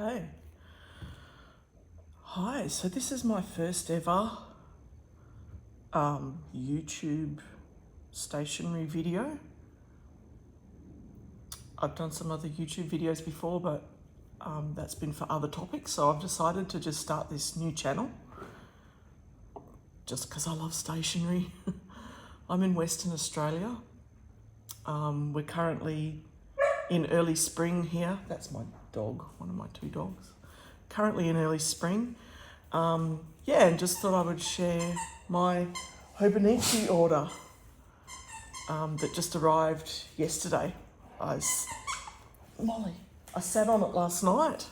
Okay. Hi, so this is my first ever YouTube stationery video. I've done some other YouTube videos before, but that's been for other topics. So I've decided to just start this new channel just because I love stationery. I'm in Western Australia. We're currently in early spring here. That's my dog, one of my two dogs. Currently in early spring. Yeah, and just thought I would share my Hobonichi order that just arrived yesterday. Molly, I sat on it last night.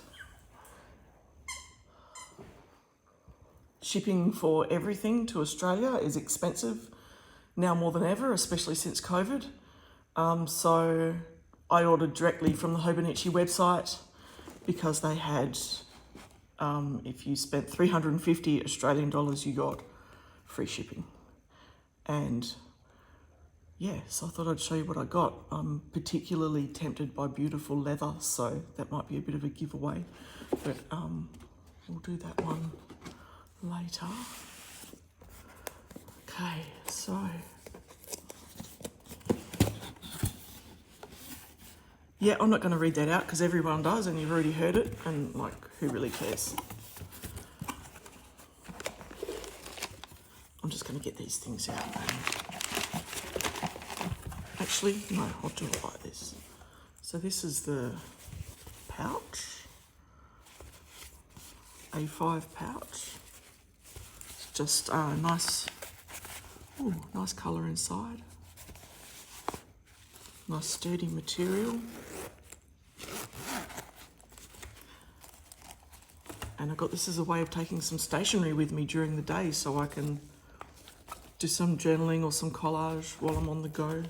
Shipping for everything to Australia is expensive now more than ever, especially since COVID. So I ordered directly from the Hobonichi website because they had, if you spent 350 Australian dollars, you got free shipping. And yeah, so I thought I'd show you what I got. I'm particularly tempted by beautiful leather, so that might be a bit of a giveaway, but we'll do that one later. Okay, so yeah, I'm not going to read that out because everyone does and you've already heard it, and like, who really cares? I'm just going to get these things out. Actually, no, I'll do it like this. So this is the pouch, A5 pouch. It's just nice colour inside. Nice sturdy material. And I got this as a way of taking some stationery with me during the day so I can do some journaling or some collage while I'm on the go.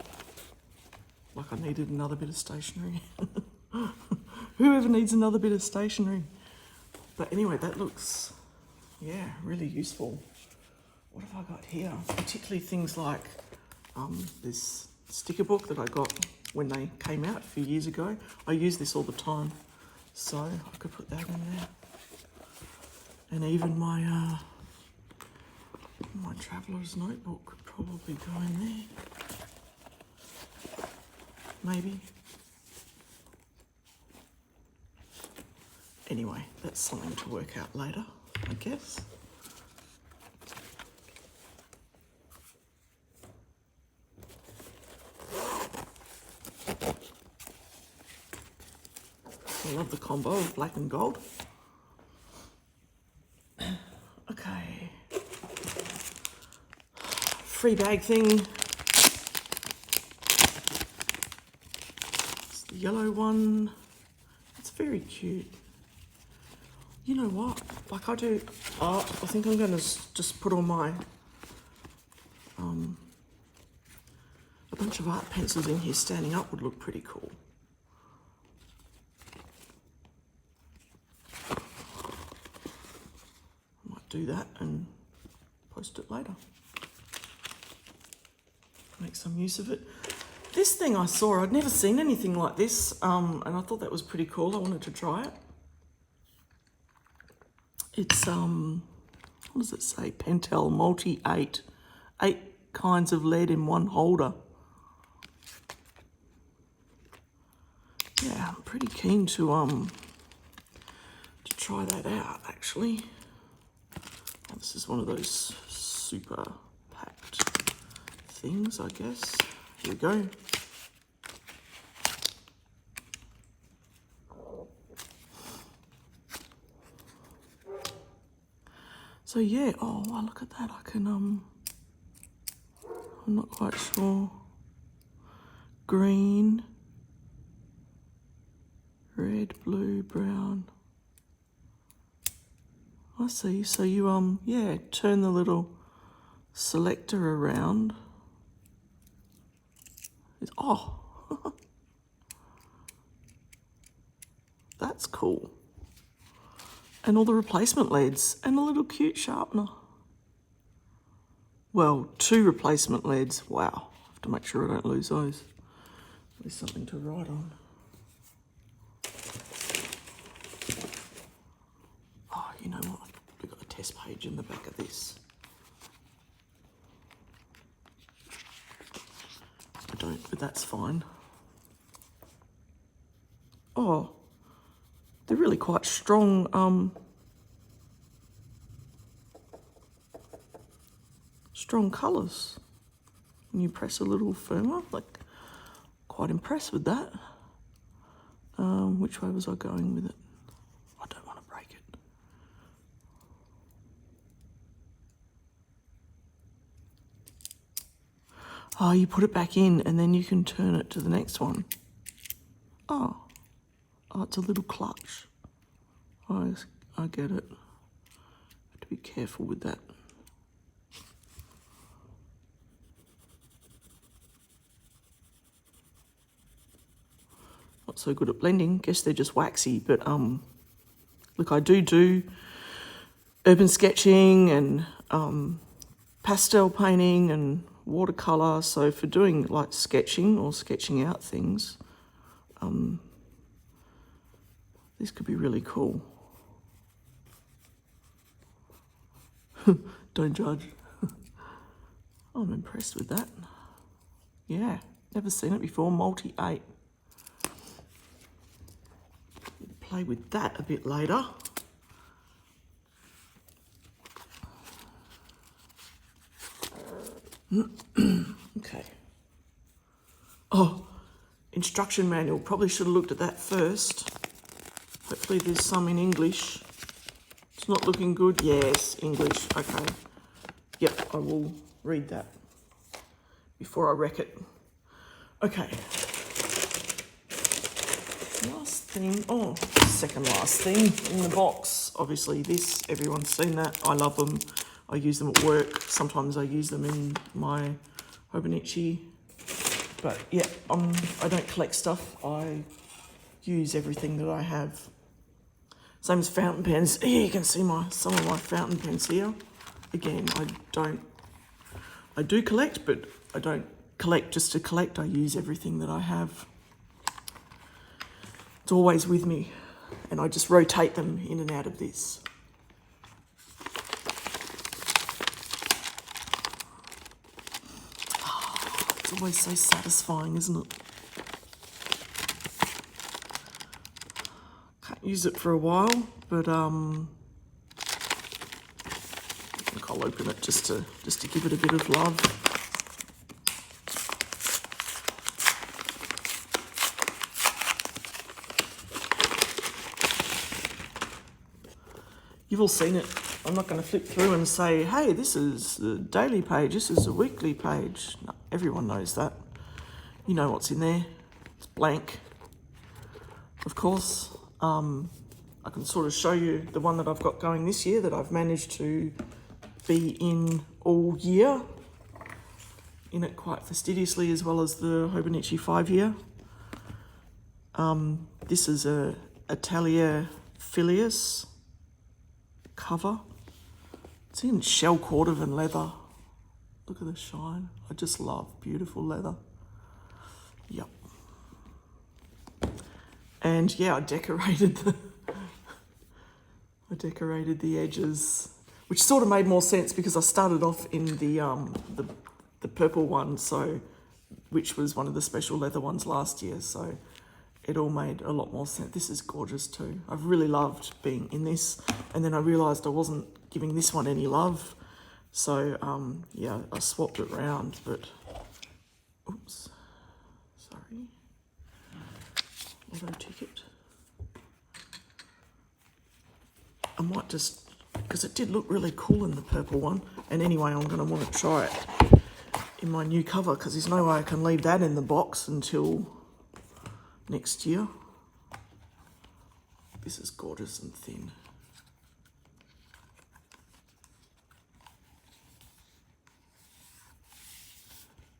Like I needed another bit of stationery. Whoever needs another bit of stationery? But anyway, that looks, yeah, really useful. What have I got here? Particularly things like this sticker book that I got when they came out a few years ago. I use this all the time, so I could put that in there. And even my traveller's notebook could probably go in there. Maybe. Anyway, that's something to work out later, I guess. I love the combo of black and gold. Okay. Free bag thing. It's the yellow one. It's very cute. You know what? Like I do art, I think I'm going to just put on my a bunch of art pencils in here. Standing up would look pretty cool. Do that and post it later. Make some use of it. This thing I saw, I'd never seen anything like this, and I thought that was pretty cool. I wanted to try it. It's what does it say? Pentel Multi 8 kinds of lead in one holder. Yeah, I'm pretty keen to try that out actually. This is one of those super packed things, I guess. Here we go. So yeah, oh wow, look at that. I can, I'm not quite sure. Green, red, blue, brown. I see, so you, yeah, turn the little selector around. Oh, that's cool. And all the replacement leads and a little cute sharpener. Well, 2 replacement leads, wow. I have to make sure I don't lose those. There's something to write on. test page in the back of this. I don't, but that's fine. Oh, they're really quite strong, strong colours. When you press a little firmer, like, quite impressed with that. Which way was I going with it? I don't want to break it. Oh, you put it back in and then you can turn it to the next one. Oh, it's a little clutch. I get it. Have to be careful with that. Not so good at blending. Guess they're just waxy, but look, I do urban sketching and pastel painting and watercolor. So for doing like sketching or sketching out things, this could be really cool. Don't judge. I'm impressed with that. Yeah, never seen it before. Multi-8. Play with that a bit later. Okay. Oh, instruction manual. Probably should have looked at that first. Hopefully there's some in English. It's not looking good. Yes, English. Okay. Yep, I will read that before I wreck it. Okay. Last thing, oh, second last thing in the box. Obviously this, everyone's seen that. I love them. I use them at work. Sometimes I use them in my Hobonichi. But yeah, I don't collect stuff. I use everything that I have. Same as fountain pens. Here you can see some of my fountain pens here. Again, I do collect, but I don't collect just to collect. I use everything that I have. It's always with me, and I just rotate them in and out of this. Oh, it's always so satisfying, isn't it? Can't use it for a while, but I think I'll open it just to give it a bit of love. You've all seen it. I'm not going to flip through and say, hey, this is the daily page, this is the weekly page. No, everyone knows that. You know what's in there. It's blank. Of course, I can sort of show you the one that I've got going this year that I've managed to be in all year. In it quite fastidiously, as well as the Hobonichi 5-year. This is a Atelier Filius cover. It's in shell cordovan leather. Look at the shine. I just love beautiful leather. Yep. And yeah, I decorated the edges, which sort of made more sense because I started off in the purple one, so which was one of the special leather ones last year. So it all made a lot more sense. This is gorgeous too. I've really loved being in this. And then I realised I wasn't giving this one any love. So, yeah, I swapped it round, but, oops, sorry. Auto ticket. I might just, because it did look really cool in the purple one. And anyway, I'm going to want to try it in my new cover because there's no way I can leave that in the box until next year. This is gorgeous and thin.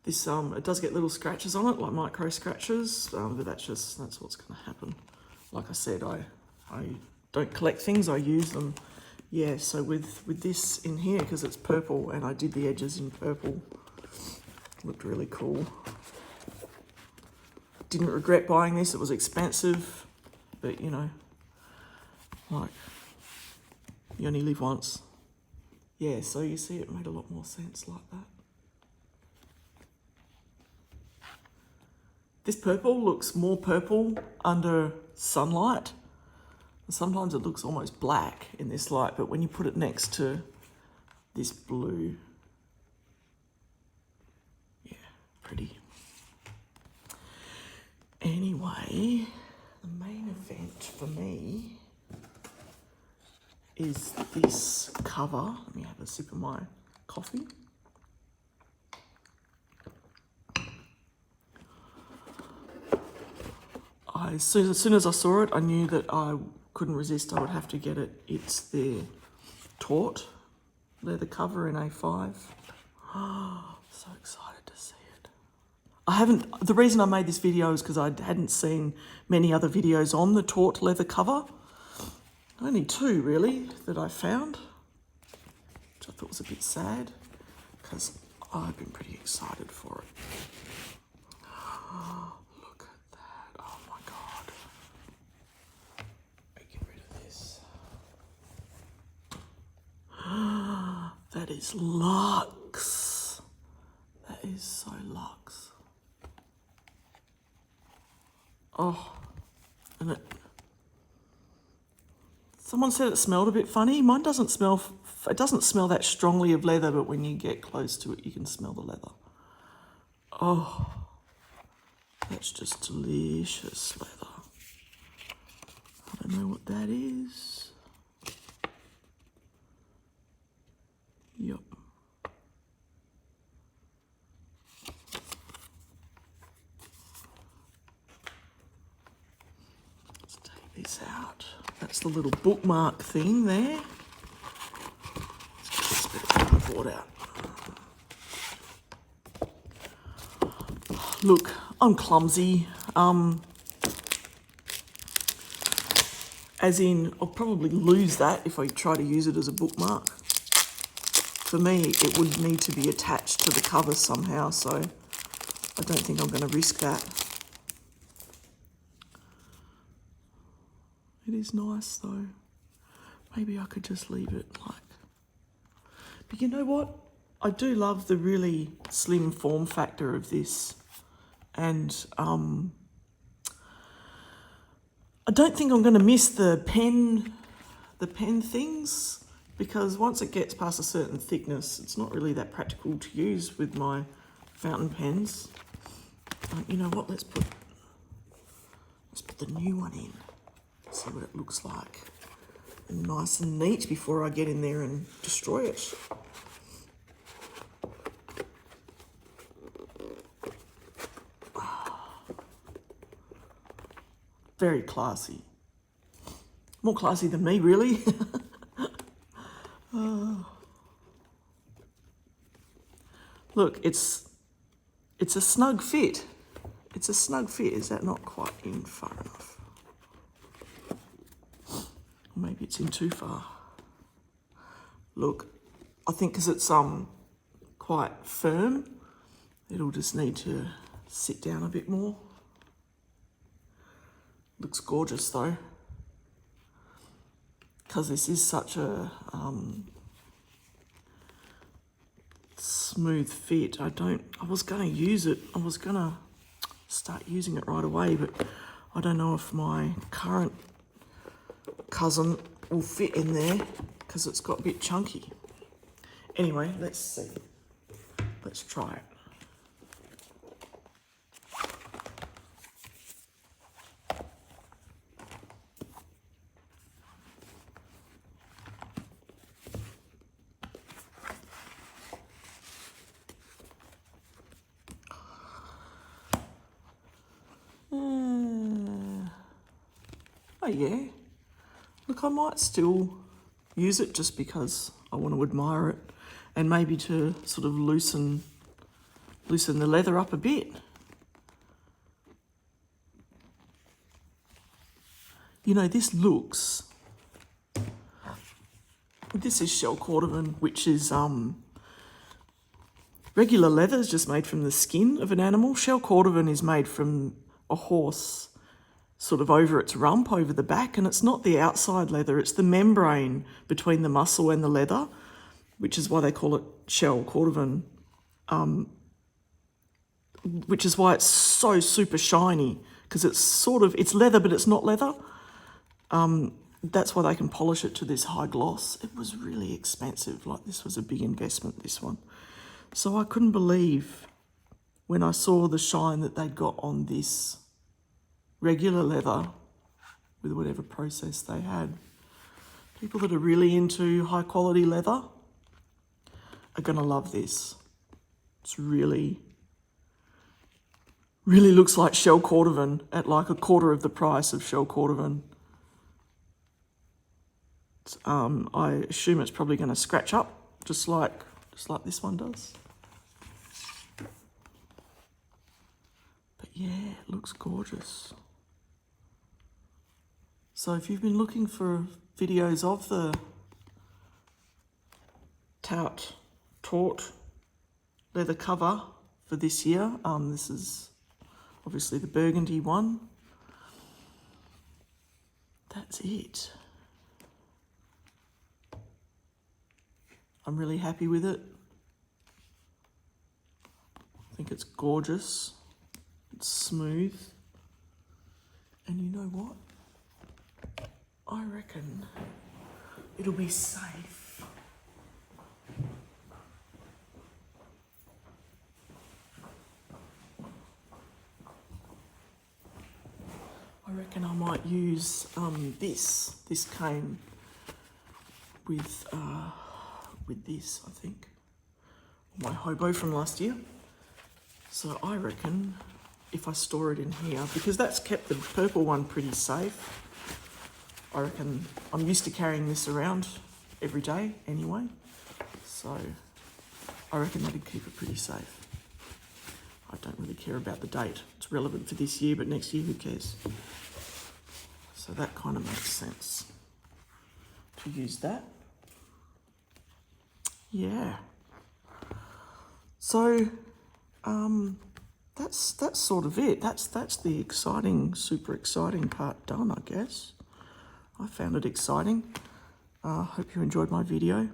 This it does get little scratches on it, like micro scratches, but that's what's going to happen. Like I said, I don't collect things, I use them. Yeah, so with this in here, because it's purple and I did the edges in purple, looked really cool. Didn't regret buying this. It was expensive, but you know, like, you only live once. Yeah, so you see it made a lot more sense like that. This purple looks more purple under sunlight. Sometimes it looks almost black in this light, but when you put it next to this blue, yeah, pretty. Anyway, the main event for me is this cover. Let me have a sip of my coffee. As soon as I saw it, I knew that I couldn't resist. I would have to get it. It's the Taut leather cover in A5. So excited to see it. The reason I made this video is because I hadn't seen many other videos on the Taut leather cover. Only two really that I found, which I thought was a bit sad because I've been pretty excited for it. Look at that, oh my God. Get rid of this. That is luxe. That is so luxe. Oh, and someone said it smelled a bit funny. Mine doesn't smell, it doesn't smell that strongly of leather, but when you get close to it, you can smell the leather. Oh, that's just delicious leather. I don't know what that is. Yup. Let's take this out. That's the little bookmark thing there. Let's get this bit of cardboard out. Look, I'm clumsy. As in, I'll probably lose that if I try to use it as a bookmark. For me, it would need to be attached to the cover somehow, so I don't think I'm going to risk that. It is nice though. Maybe I could just leave it like... But you know what? I do love the really slim form factor of this. And I don't think I'm going to miss the pen things, because once it gets past a certain thickness, it's not really that practical to use with my fountain pens. You know what? Let's put the new one in. See what it looks like. And nice and neat before I get in there and destroy it. Very classy. More classy than me, really. Look, it's a snug fit. It's a snug fit. Is that not quite in far enough? Or maybe it's in too far. Look, I think because it's quite firm, it'll just need to sit down a bit more. Looks gorgeous though, because this is such a smooth fit. I was going to use it. I was going to start using it right away, but I don't know if my current cousin will fit in there because it's got a bit chunky. Anyway, let's see. Let's try it. Oh yeah, look, I might still use it just because I want to admire it, and maybe to sort of loosen the leather up a bit. You know, this is shell cordovan, which is regular leather is just made from the skin of an animal. Shell cordovan is made from a horse, sort of over its rump, over the back, and it's not the outside leather, it's the membrane between the muscle and the leather which is why they call it shell cordovan, which is why it's so super shiny, because it's leather, but it's not leather. That's why they can polish it to this high gloss. It was really expensive. Like, this was a big investment, this one. So I couldn't believe when I saw the shine that they'd got on this regular leather with whatever process they had. People that are really into high quality leather are gonna love this. It's really looks like shell cordovan at like a quarter of the price of shell cordovan. I assume it's probably going to scratch up just like this one does. But yeah, it looks gorgeous. So if you've been looking for videos of the Taut leather cover for this year, this is obviously the burgundy one. That's it. I'm really happy with it. I think it's gorgeous. It's smooth. And you know what? I reckon it'll be safe. I reckon I might use this. This came with this, I think. My hobo from last year. So I reckon if I store it in here, because that's kept the purple one pretty safe. I reckon I'm used to carrying this around every day anyway. So I reckon that'd keep it pretty safe. I don't really care about the date. It's relevant for this year, but next year, who cares? So that kind of makes sense to use that. Yeah. So that's sort of it. That's the exciting, super exciting part done, I guess. I found it exciting. Hope you enjoyed my video.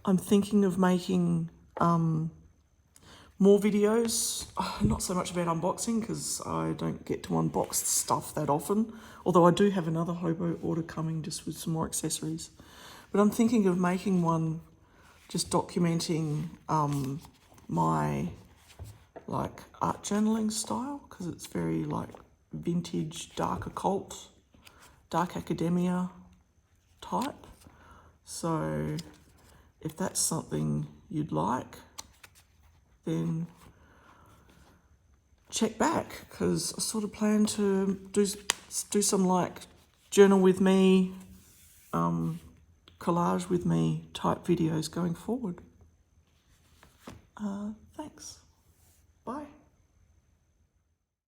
I'm thinking of making more videos, not so much about unboxing because I don't get to unbox stuff that often, although I do have another hobo order coming just with some more accessories. But I'm thinking of making one just documenting my like art journaling style, because it's very like vintage, dark occult, dark academia type. So if that's something you'd like, then check back, because I sort of plan to do some like journal with me, collage with me type videos going forward. Thanks. Bye.